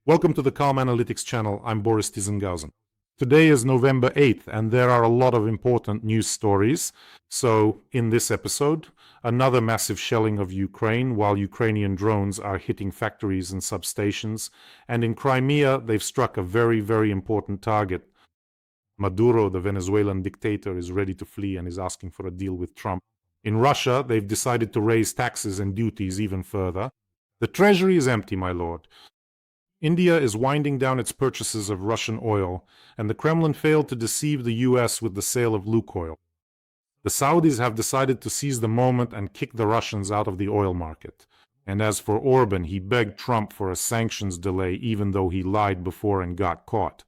Welcome to the Calm Analytics channel. I'm Boris Tizenghausen. Today is November 8th, and there are a lot of important news stories. So, in this episode, another massive shelling of Ukraine while Ukrainian drones are hitting factories and substations. And in Crimea, they've struck a very, very important target. Maduro, the Venezuelan dictator, is ready to flee and is asking for a deal with Trump. In Russia, they've decided to raise taxes and duties even further. The treasury is empty, my lord. India is winding down its purchases of Russian oil, and the Kremlin failed to deceive the US with the sale of Lukoil. The Saudis have decided to seize the moment and kick the Russians out of the oil market. And as for Orbán, he begged Trump for a sanctions delay even though he lied before and got caught.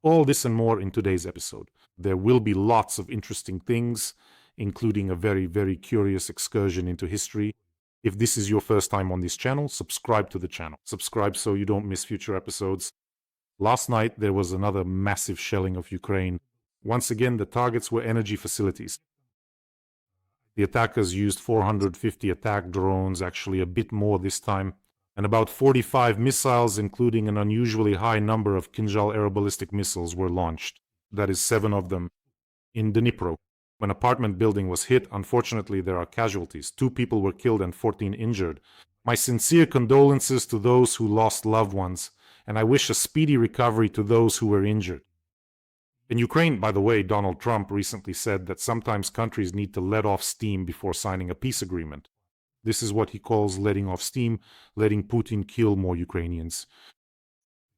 All this and more in today's episode. There will be lots of interesting things, including a very, very curious excursion into history. If this is your first time on this channel, subscribe to the channel. Subscribe so you don't miss future episodes. Last night, there was another massive shelling of Ukraine. Once again, the targets were energy facilities. The attackers used 450 attack drones, actually a bit more this time, and about 45 missiles, including an unusually high number of Kinzhal aeroballistic missiles, were launched. That is 7 of them in Dnipro. When an apartment building was hit, unfortunately, there are casualties. 2 people were killed and 14 injured. My sincere condolences to those who lost loved ones, and I wish a speedy recovery to those who were injured. In Ukraine, by the way, Donald Trump recently said that sometimes countries need to let off steam before signing a peace agreement. This is what he calls letting off steam, letting Putin kill more Ukrainians.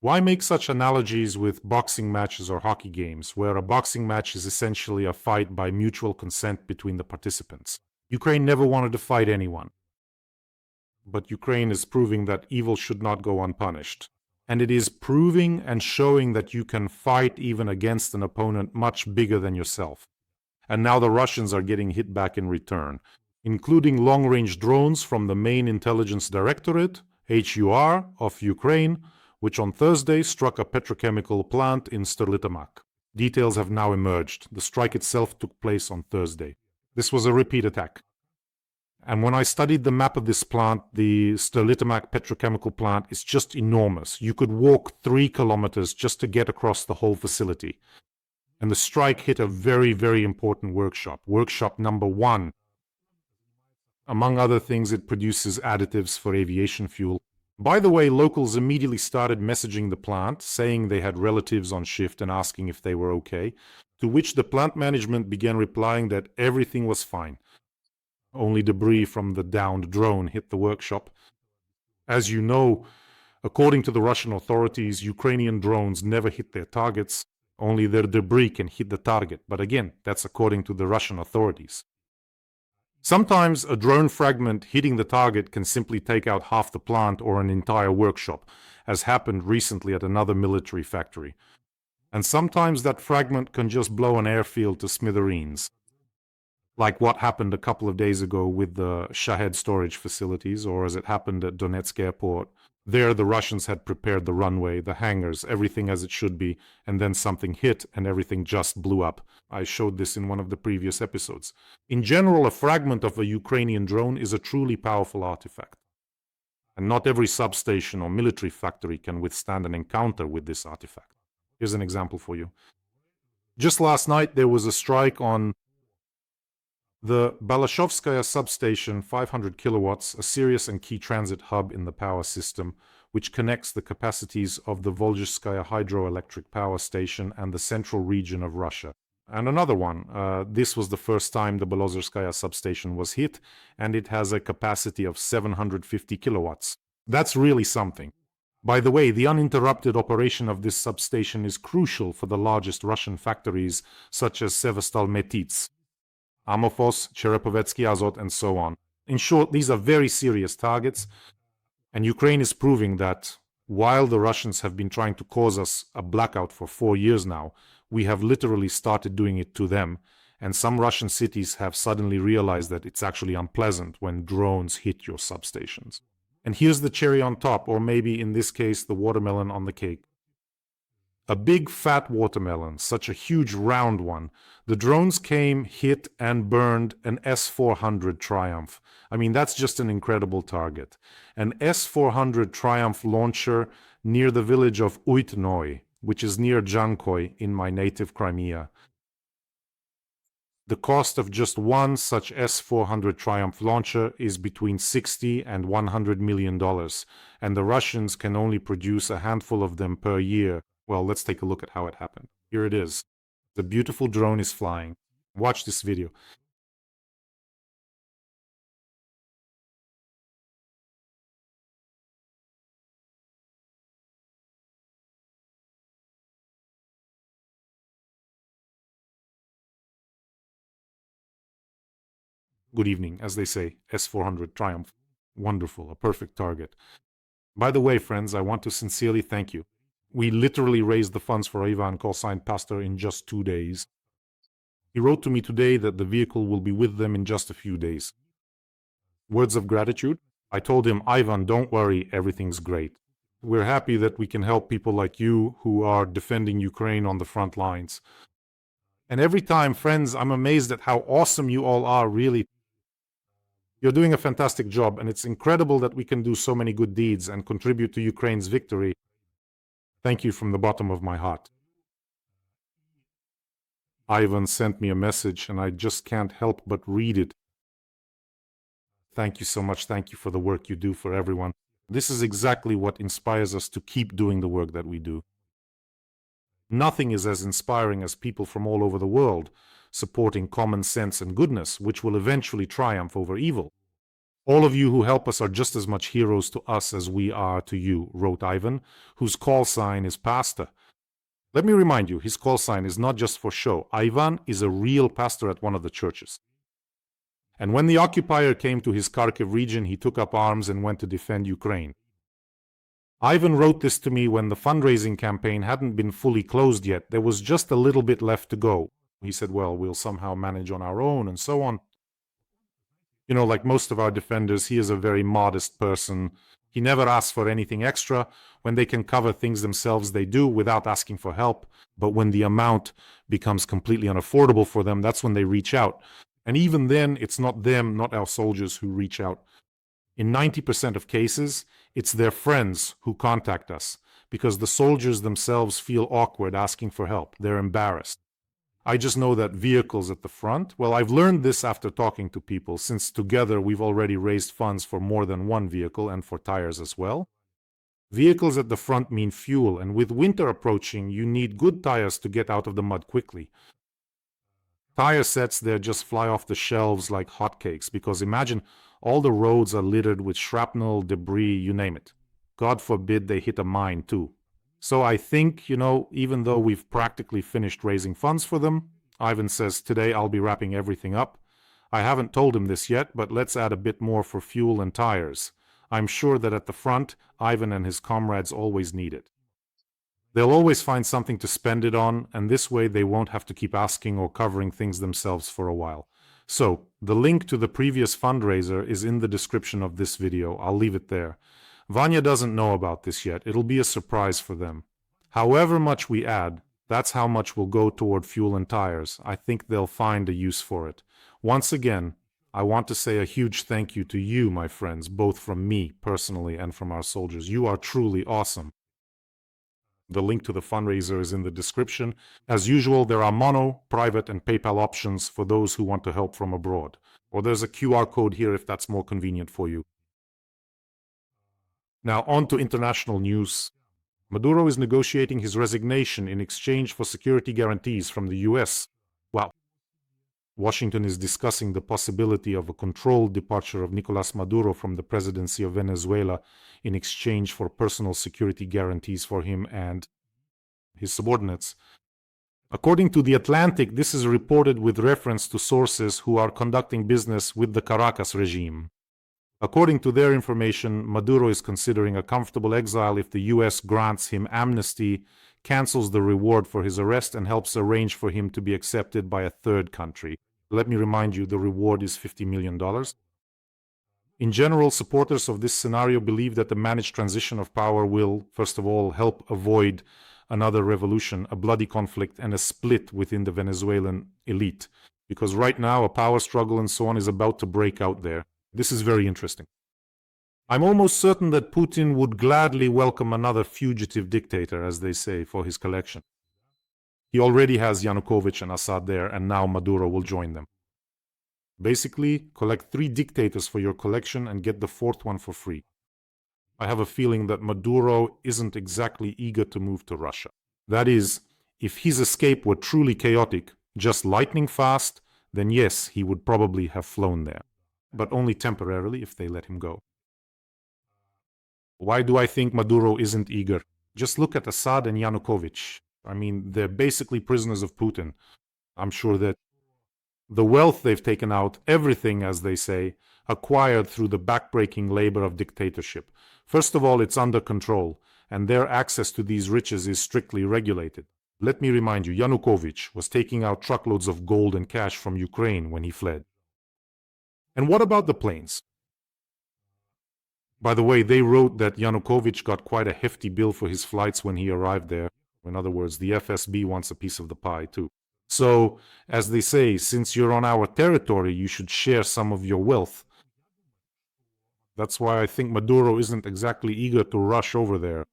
Why make such analogies with boxing matches or hockey games, where a boxing match is essentially a fight by mutual consent between the participants? Ukraine never wanted to fight anyone. But Ukraine is proving that evil should not go unpunished. And it is proving and showing that you can fight even against an opponent much bigger than yourself. And now the Russians are getting hit back in return, including long-range drones from the main intelligence directorate, HUR, of Ukraine, which on Thursday struck a petrochemical plant in Sterlitamak. Details have now emerged. The strike itself took place on Thursday. This was a repeat attack. And when I studied the map of this plant, the Sterlitamak petrochemical plant is just enormous. You could walk 3 kilometers just to get across the whole facility. And the strike hit a very, very important workshop. Workshop number 1. Among other things, it produces additives for aviation fuel. By the way, locals immediately started messaging the plant, saying they had relatives on shift and asking if they were okay, to which the plant management began replying that everything was fine. Only debris from the downed drone hit the workshop. As you know, according to the Russian authorities, Ukrainian drones never hit their targets. Only their debris can hit the target. But again, that's according to the Russian authorities. Sometimes a drone fragment hitting the target can simply take out half the plant or an entire workshop, as happened recently at another military factory. And sometimes that fragment can just blow an airfield to smithereens, like what happened a couple of days ago with the Shahed storage facilities, or as it happened at Donetsk airport. There the Russians had prepared the runway, the hangars, everything as it should be, and then something hit and everything just blew up. I showed this in one of the previous episodes. In general, a fragment of a Ukrainian drone is a truly powerful artifact. And not every substation or military factory can withstand an encounter with this artifact. Here's an example for you. Just last night there was a strike on the Balashevskaya substation, 500 kilowatts, a serious and key transit hub in the power system, which connects the capacities of the Volzhskaya hydroelectric power station and the central region of Russia. And another one, this was the first time the Balashevskaya substation was hit, and it has a capacity of 750 kilowatts. That's really something. By the way, the uninterrupted operation of this substation is crucial for the largest Russian factories, such as Sevastol-Metits, Amorphos, Cherepovetsky Azot, and so on. In short, these are very serious targets, and Ukraine is proving that while the Russians have been trying to cause us a blackout for 4 years now, we have literally started doing it to them, and some Russian cities have suddenly realized that it's actually unpleasant when drones hit your substations. And here's the cherry on top, or maybe in this case the watermelon on the cake. A big fat watermelon, such a huge round one. The drones came, hit, and burned an S-400 Triumph. I mean, that's just an incredible target. An S-400 Triumph launcher near the village of Uitnoi, which is near Jankoi in my native Crimea. The cost of just one such S-400 Triumph launcher is between $60 and $100 million, and the Russians can only produce a handful of them per year. Well, let's take a look at how it happened. Here it is. The beautiful drone is flying. Watch this video. Good evening, as they say, S-400 Triumph. Wonderful, a perfect target. By the way, friends, I want to sincerely thank you. We literally raised the funds for Ivan, call-signed Pastor, in just 2 days. He wrote to me today that the vehicle will be with them in just a few days. Words of gratitude? I told him, Ivan, don't worry, everything's great. We're happy that we can help people like you who are defending Ukraine on the front lines. And every time, friends, I'm amazed at how awesome you all are, really. You're doing a fantastic job, and it's incredible that we can do so many good deeds and contribute to Ukraine's victory. Thank you from the bottom of my heart. Ivan sent me a message, and I just can't help but read it. Thank you so much. Thank you for the work you do for everyone. This is exactly what inspires us to keep doing the work that we do. Nothing is as inspiring as people from all over the world supporting common sense and goodness, which will eventually triumph over evil. All of you who help us are just as much heroes to us as we are to you, wrote Ivan, whose call sign is Pastor. Let me remind you, his call sign is not just for show. Ivan is a real pastor at one of the churches. And when the occupier came to his Kharkiv region, he took up arms and went to defend Ukraine. Ivan wrote this to me when the fundraising campaign hadn't been fully closed yet. There was just a little bit left to go. He said, well, we'll somehow manage on our own and so on. You know, like most of our defenders, he is a very modest person. He never asks for anything extra. When they can cover things themselves, they do without asking for help. But when the amount becomes completely unaffordable for them, that's when they reach out. And even then, it's not them, not our soldiers, who reach out. In 90% of cases, it's their friends who contact us because the soldiers themselves feel awkward asking for help. They're embarrassed. I just know that vehicles at the front, well, I've learned this after talking to people, since together we've already raised funds for more than one vehicle and for tires as well. Vehicles at the front mean fuel, and with winter approaching, you need good tires to get out of the mud quickly. Tire sets there just fly off the shelves like hotcakes, because imagine all the roads are littered with shrapnel, debris, you name it. God forbid they hit a mine too. So I think, even though we've practically finished raising funds for them, Ivan says today I'll be wrapping everything up. I haven't told him this yet, but let's add a bit more for fuel and tires. I'm sure that at the front, Ivan and his comrades always need it. They'll always find something to spend it on, and this way they won't have to keep asking or covering things themselves for a while. So, the link to the previous fundraiser is in the description of this video. I'll leave it there. Vanya doesn't know about this yet. It'll be a surprise for them. However much we add, that's how much will go toward fuel and tires. I think they'll find a use for it. Once again, I want to say a huge thank you to you, my friends, both from me personally and from our soldiers. You are truly awesome. The link to the fundraiser is in the description. As usual, there are mono, private, and PayPal options for those who want to help from abroad. Or there's a QR code here if that's more convenient for you. Now on to international news. Maduro is negotiating his resignation in exchange for security guarantees from the US. Wow. Washington is discussing the possibility of a controlled departure of Nicolás Maduro from the presidency of Venezuela in exchange for personal security guarantees for him and his subordinates. According to The Atlantic, this is reported with reference to sources who are conducting business with the Caracas regime. According to their information, Maduro is considering a comfortable exile if the US grants him amnesty, cancels the reward for his arrest, and helps arrange for him to be accepted by a third country. Let me remind you, the reward is $50 million. In general, supporters of this scenario believe that the managed transition of power will, first of all, help avoid another revolution, a bloody conflict, and a split within the Venezuelan elite. Because right now, a power struggle and so on is about to break out there. This is very interesting. I'm almost certain that Putin would gladly welcome another fugitive dictator, as they say, for his collection. He already has Yanukovych and Assad there, and now Maduro will join them. Basically, collect 3 dictators for your collection and get the 4th one for free. I have a feeling that Maduro isn't exactly eager to move to Russia. That is, if his escape were truly chaotic, just lightning fast, then yes, he would probably have flown there. But only temporarily if they let him go. Why do I think Maduro isn't eager? Just look at Assad and Yanukovych. I mean, they're basically prisoners of Putin. I'm sure that the wealth they've taken out, everything, as they say, acquired through the backbreaking labor of dictatorship. First of all, it's under control, and their access to these riches is strictly regulated. Let me remind you, Yanukovych was taking out truckloads of gold and cash from Ukraine when he fled. And what about the planes? By the way, they wrote that Yanukovych got quite a hefty bill for his flights when he arrived there. In other words, the FSB wants a piece of the pie too. So, as they say, since you're on our territory, you should share some of your wealth. That's why I think Maduro isn't exactly eager to rush over there.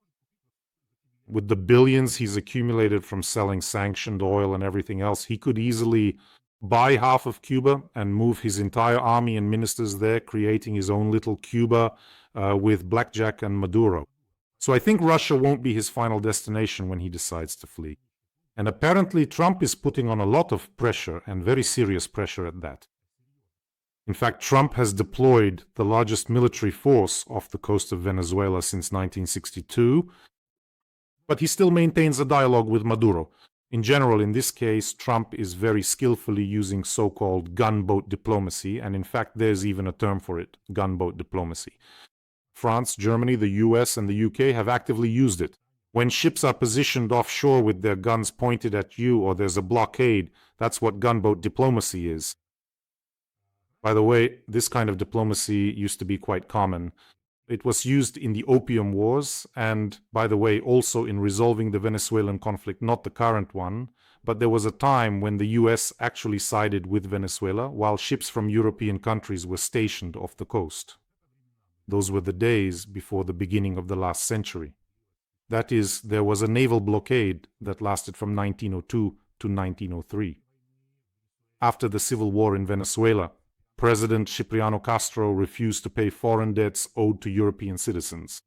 With the billions he's accumulated from selling sanctioned oil and everything else, he could easily buy half of Cuba and move his entire army and ministers there, creating his own little Cuba with blackjack and Maduro. So I think Russia won't be his final destination when he decides to flee. And apparently Trump is putting on a lot of pressure, and very serious pressure at that. In fact, Trump has deployed the largest military force off the coast of Venezuela since 1962, but he still maintains a dialogue with Maduro. In general, in this case, Trump is very skillfully using so-called gunboat diplomacy, and in fact there's even a term for it, gunboat diplomacy. France, Germany, the US, and the UK have actively used it. When ships are positioned offshore with their guns pointed at you or there's a blockade, that's what gunboat diplomacy is. By the way, this kind of diplomacy used to be quite common. It was used in the Opium Wars and, by the way, also in resolving the Venezuelan conflict, not the current one, but there was a time when the US actually sided with Venezuela while ships from European countries were stationed off the coast. Those were the days before the beginning of the last century. That is, there was a naval blockade that lasted from 1902 to 1903. After the civil war in Venezuela, President Cipriano Castro refused to pay foreign debts owed to European citizens.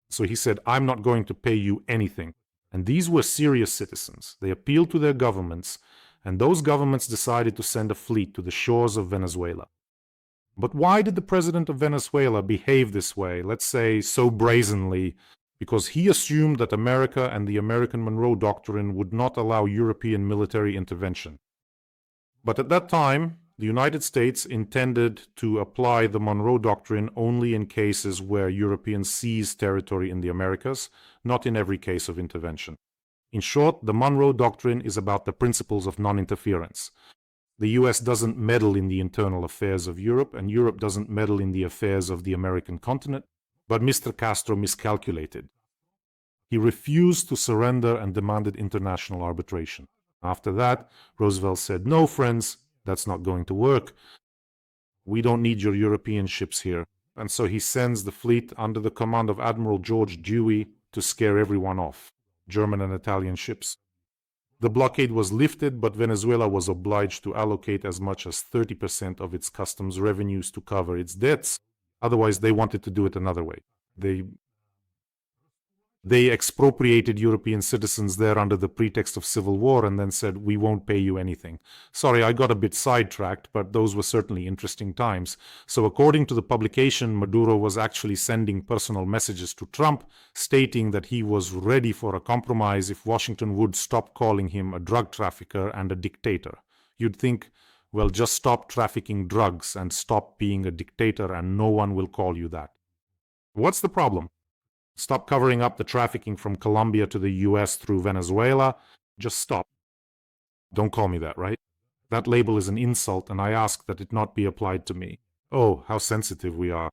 So he said, I'm not going to pay you anything. And these were serious citizens. They appealed to their governments, and those governments decided to send a fleet to the shores of Venezuela. But why did the president of Venezuela behave this way, let's say so brazenly? Because he assumed that America and the American Monroe Doctrine would not allow European military intervention. But at that time, the United States intended to apply the Monroe Doctrine only in cases where Europeans seized territory in the Americas, not in every case of intervention. In short, the Monroe Doctrine is about the principles of non-interference. The US doesn't meddle in the internal affairs of Europe, and Europe doesn't meddle in the affairs of the American continent, but Mr. Castro miscalculated. He refused to surrender and demanded international arbitration. After that, Roosevelt said, no, friends, that's not going to work. We don't need your European ships here. And so he sends the fleet under the command of Admiral George Dewey to scare everyone off, German and Italian ships. The blockade was lifted, but Venezuela was obliged to allocate as much as 30% of its customs revenues to cover its debts. Otherwise, they wanted to do it another way. They expropriated European citizens there under the pretext of civil war and then said, we won't pay you anything. Sorry, I got a bit sidetracked, but those were certainly interesting times. So according to the publication, Maduro was actually sending personal messages to Trump, stating that he was ready for a compromise if Washington would stop calling him a drug trafficker and a dictator. You'd think, well, just stop trafficking drugs and stop being a dictator and no one will call you that. What's the problem? Stop covering up the trafficking from Colombia to the US through Venezuela. Just stop. Don't call me that, right? That label is an insult, and I ask that it not be applied to me. Oh, how sensitive we are.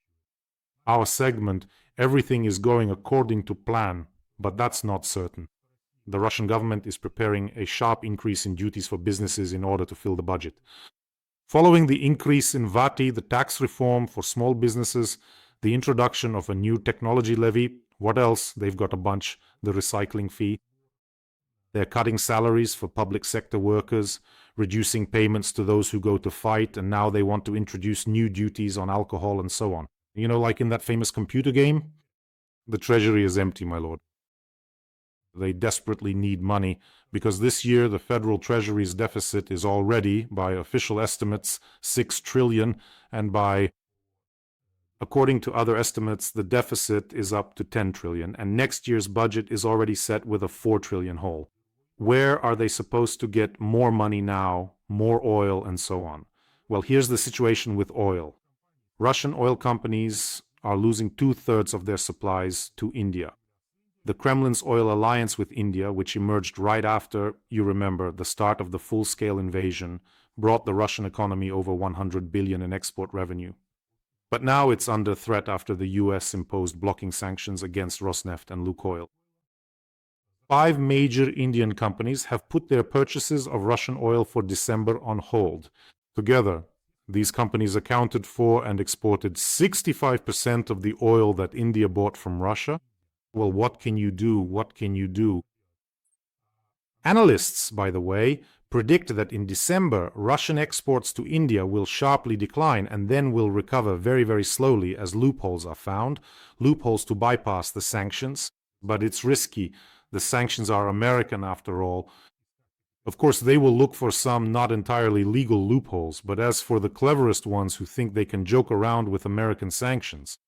Our segment, everything is going according to plan, but that's not certain. The Russian government is preparing a sharp increase in duties for businesses in order to fill the budget. Following the increase in VAT, the tax reform for small businesses, the introduction of a new technology levy. What else? They've got a bunch. The recycling fee. They're cutting salaries for public sector workers, reducing payments to those who go to fight, and now they want to introduce new duties on alcohol and so on. You know, like in that famous computer game? The treasury is empty, my lord. They desperately need money because this year the federal treasury's deficit is already, by official estimates, 6 trillion, and according to other estimates, the deficit is up to 10 trillion, and next year's budget is already set with a 4 trillion hole. Where are they supposed to get more money now, more oil, and so on? Well, here's the situation with oil. Russian oil companies are losing 2/3 of their supplies to India. The Kremlin's oil alliance with India, which emerged right after, you remember, the start of the full-scale invasion, brought the Russian economy over 100 billion in export revenue. But now it's under threat after the US imposed blocking sanctions against Rosneft and Lukoil. 5 major Indian companies have put their purchases of Russian oil for December on hold. Together, these companies accounted for and exported 65% of the oil that India bought from Russia. Well, what can you do? What can you do? Analysts, by the way, predict that in December, Russian exports to India will sharply decline and then will recover very, very slowly as loopholes are found, loopholes to bypass the sanctions. But it's risky. The sanctions are American after all. Of course, they will look for some not entirely legal loopholes, but as for the cleverest ones who think they can joke around with American sanctions,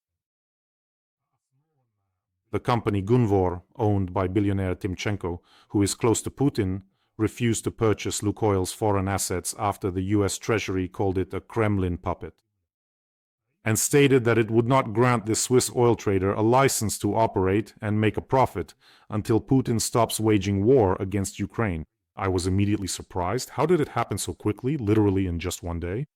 the company Gunvor, owned by billionaire Timchenko, who is close to Putin, refused to purchase Lukoil's foreign assets after the US Treasury called it a Kremlin puppet, and stated that it would not grant the Swiss oil trader a license to operate and make a profit until Putin stops waging war against Ukraine. I was immediately surprised. How did it happen so quickly, literally in just one day?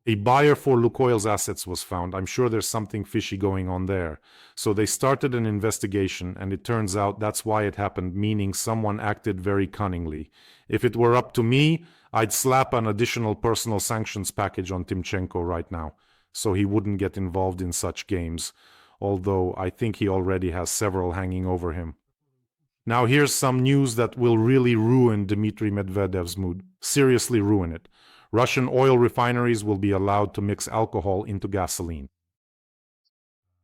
A buyer for Lukoil's assets was found. I'm sure there's something fishy going on there. So they started an investigation, and it turns out that's why it happened, meaning someone acted very cunningly. If it were up to me, I'd slap an additional personal sanctions package on Timchenko right now, so he wouldn't get involved in such games, although I think he already has several hanging over him. Now here's some news that will really ruin Dmitry Medvedev's mood. Seriously ruin it. Russian oil refineries will be allowed to mix alcohol into gasoline.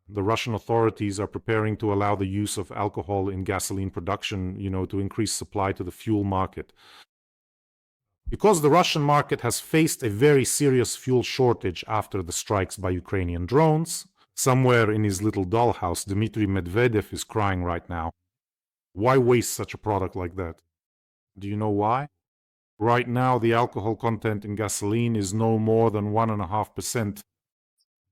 The Russian authorities are preparing to allow the use of alcohol in gasoline production, to increase supply to the fuel market. Because the Russian market has faced a very serious fuel shortage after the strikes by Ukrainian drones, somewhere in his little dollhouse, Dmitry Medvedev is crying right now. Why waste such a product like that? Do you know why? Right now, the alcohol content in gasoline is no more than 1.5%.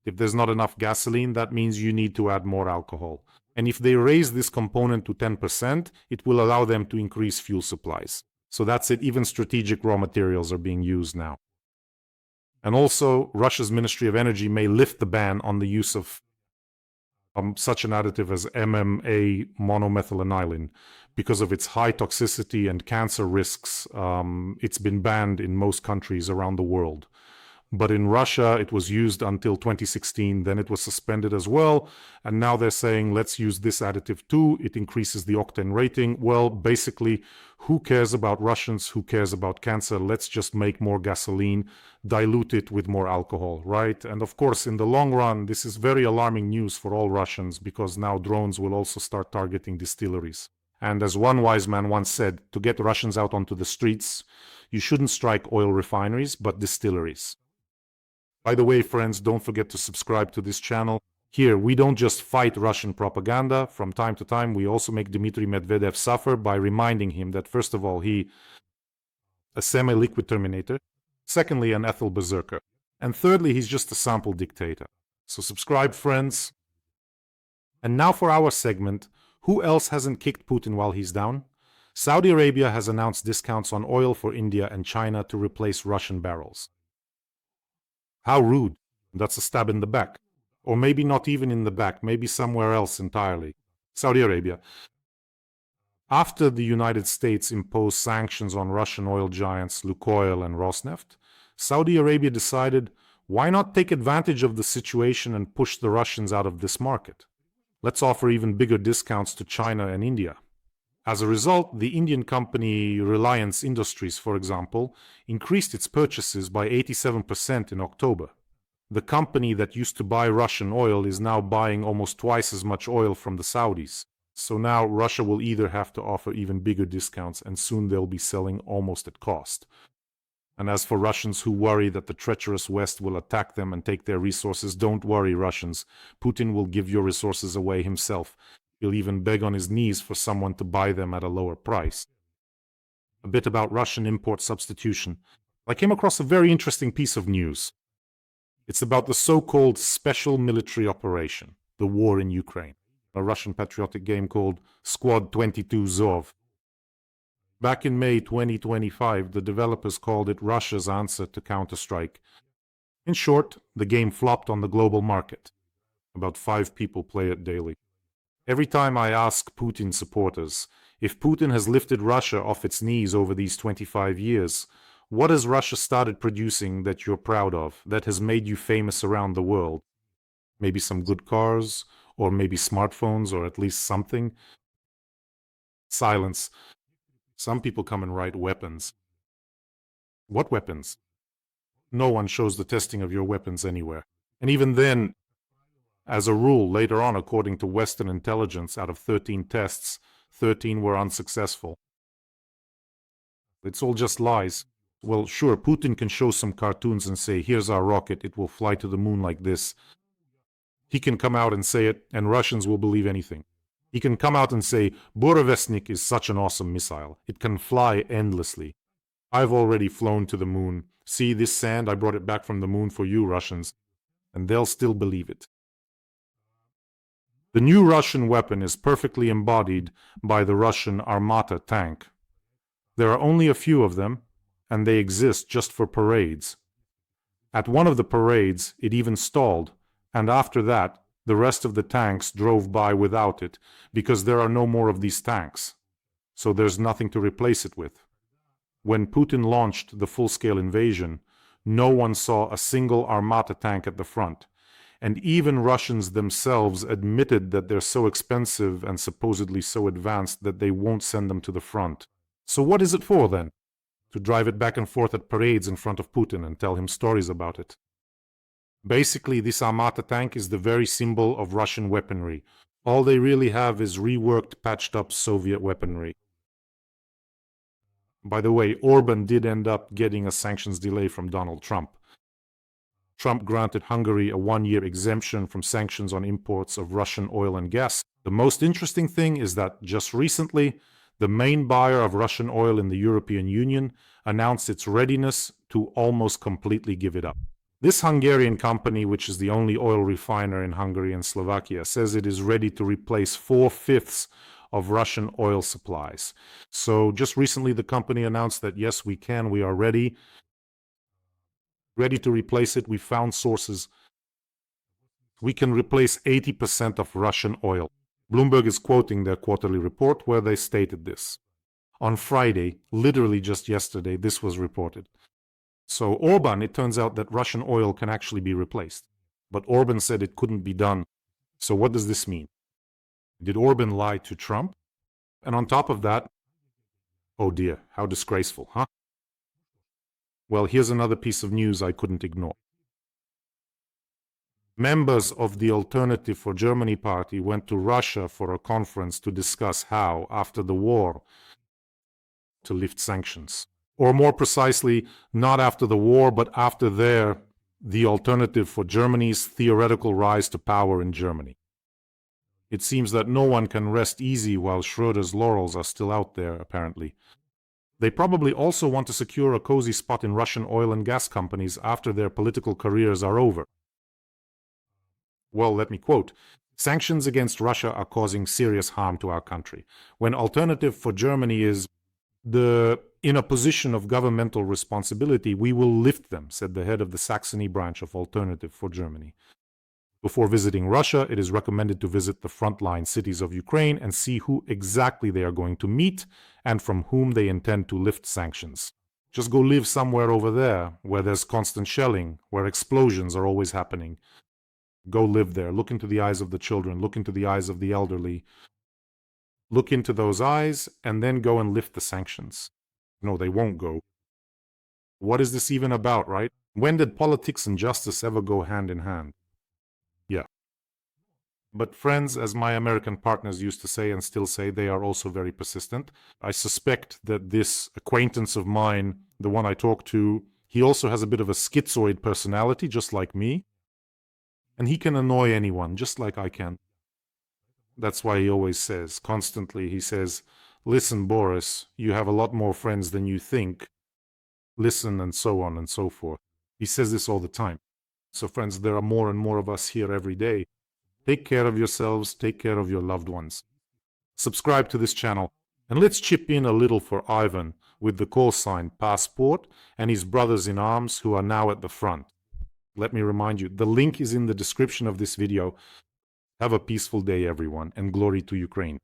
If there's not enough gasoline, that means you need to add more alcohol. And if they raise this component to 10%, it will allow them to increase fuel supplies. So that's it. Even strategic raw materials are being used now. And also, Russia's Ministry of Energy may lift the ban on the use of such an additive as MMA, monomethylaniline, because of its high toxicity and cancer risks. It's been banned in most countries around the world. But in Russia, it was used until 2016. Then it was suspended as well. And now they're saying, let's use this additive too. It increases the octane rating. Well, basically, who cares about Russians? Who cares about cancer? Let's just make more gasoline, dilute it with more alcohol, right? And of course, in the long run, this is very alarming news for all Russians, because now drones will also start targeting distilleries. And as one wise man once said, to get Russians out onto the streets, you shouldn't strike oil refineries, but distilleries. By the way, friends, don't forget to subscribe to this channel. Here, we don't just fight Russian propaganda. From time to time, we also make Dmitry Medvedev suffer by reminding him that, first of all, he a semi-liquid terminator. Secondly, an ethyl berserker. And thirdly, he's just a sample dictator. So subscribe, friends. And now for our segment, who else hasn't kicked Putin while he's down? Saudi Arabia has announced discounts on oil for India and China to replace Russian barrels. How rude. That's a stab in the back. Or maybe not even in the back, maybe somewhere else entirely. Saudi Arabia. After the United States imposed sanctions on Russian oil giants Lukoil and Rosneft, Saudi Arabia decided, Why not take advantage of the situation and push the Russians out of this market? Let's offer even bigger discounts to China and India. As a result, the Indian company Reliance Industries, for example, increased its purchases by 87% in October. The company that used to buy Russian oil is now buying almost twice as much oil from the Saudis. So now Russia will either have to offer even bigger discounts, and soon they'll be selling almost at cost. And as for Russians who worry that the treacherous West will attack them and take their resources, don't worry, Russians. Putin will give your resources away himself. He'll even beg on his knees for someone to buy them at a lower price. A bit about Russian import substitution. I came across a very interesting piece of news. It's about the so-called special military operation, the war in Ukraine, a Russian patriotic game called Squad 22 Zov. Back in May 2025, the developers called it Russia's answer to Counter-Strike. In short, the game flopped on the global market. About 5 people play it daily. Every time I ask Putin supporters, if Putin has lifted Russia off its knees over these 25 years, what has Russia started producing that you're proud of, that has made you famous around the world? Maybe some good cars, or maybe smartphones, or at least something? Silence. Some people come and write weapons. What weapons? No one shows the testing of your weapons anywhere. And even then, as a rule, later on, according to Western intelligence, out of 13 tests, 13 were unsuccessful. It's all just lies. Well, sure, Putin can show some cartoons and say, here's our rocket, it will fly to the moon like this. He can come out and say it, and Russians will believe anything. He can come out and say, Burevestnik is such an awesome missile. It can fly endlessly. I've already flown to the moon. See this sand? I brought it back from the moon for you, Russians. And they'll still believe it. The new Russian weapon is perfectly embodied by the Russian Armata tank. There are only a few of them, and they exist just for parades. At one of the parades, it even stalled, and after that, the rest of the tanks drove by without it, because there are no more of these tanks. So there's nothing to replace it with. When Putin launched the full-scale invasion, no one saw a single Armata tank at the front. And even Russians themselves admitted that they're so expensive and supposedly so advanced that they won't send them to the front. So what is it for, then? To drive it back and forth at parades in front of Putin and tell him stories about it. Basically, this Armata tank is the very symbol of Russian weaponry. All they really have is reworked, patched-up Soviet weaponry. By the way, Orbán did end up getting a sanctions delay from Donald Trump. Trump granted Hungary a 1-year exemption from sanctions on imports of Russian oil and gas. The most interesting thing is that just recently, the main buyer of Russian oil in the European Union announced its readiness to almost completely give it up. This Hungarian company, which is the only oil refiner in Hungary and Slovakia, says it is ready to replace 4/5 of Russian oil supplies. So just recently the company announced that yes, we are ready to replace it. We found sources. We can replace 80% of Russian oil. Bloomberg is quoting their quarterly report where they stated this. On Friday, literally just yesterday, this was reported. So Orbán, it turns out that Russian oil can actually be replaced. But Orbán said it couldn't be done. So what does this mean? Did Orbán lie to Trump? And on top of that, oh dear, how disgraceful, huh? Well, here's another piece of news I couldn't ignore. Members of the Alternative for Germany party went to Russia for a conference to discuss how, after the war, to lift sanctions. Or more precisely, not after the war, but after the Alternative for Germany's theoretical rise to power in Germany. It seems that no one can rest easy while Schröder's laurels are still out there, apparently. They probably also want to secure a cozy spot in Russian oil and gas companies after their political careers are over. Well, let me quote, "Sanctions against Russia are causing serious harm to our country. When Alternative for Germany is in a position of governmental responsibility, we will lift them," said the head of the Saxony branch of Alternative for Germany. Before visiting Russia, it is recommended to visit the frontline cities of Ukraine and see who exactly they are going to meet and from whom they intend to lift sanctions. Just go live somewhere over there where there's constant shelling, where explosions are always happening. Go live there. Look into the eyes of the children. Look into the eyes of the elderly. Look into those eyes and then go and lift the sanctions. No, they won't go. What is this even about, right? When did politics and justice ever go hand in hand? Yeah. But friends, as my American partners used to say and still say, they are also very persistent. I suspect that this acquaintance of mine, the one I talk to, he also has a bit of a schizoid personality, just like me. And he can annoy anyone, just like I can. That's why he always says, constantly, he says, listen, Boris, you have a lot more friends than you think. Listen, and so on and so forth. He says this all the time. So friends, there are more and more of us here every day. Take care of yourselves, take care of your loved ones. Subscribe to this channel, and let's chip in a little for Ivan with the call sign Passport and his brothers in arms who are now at the front. Let me remind you, the link is in the description of this video. Have a peaceful day, everyone, and glory to Ukraine.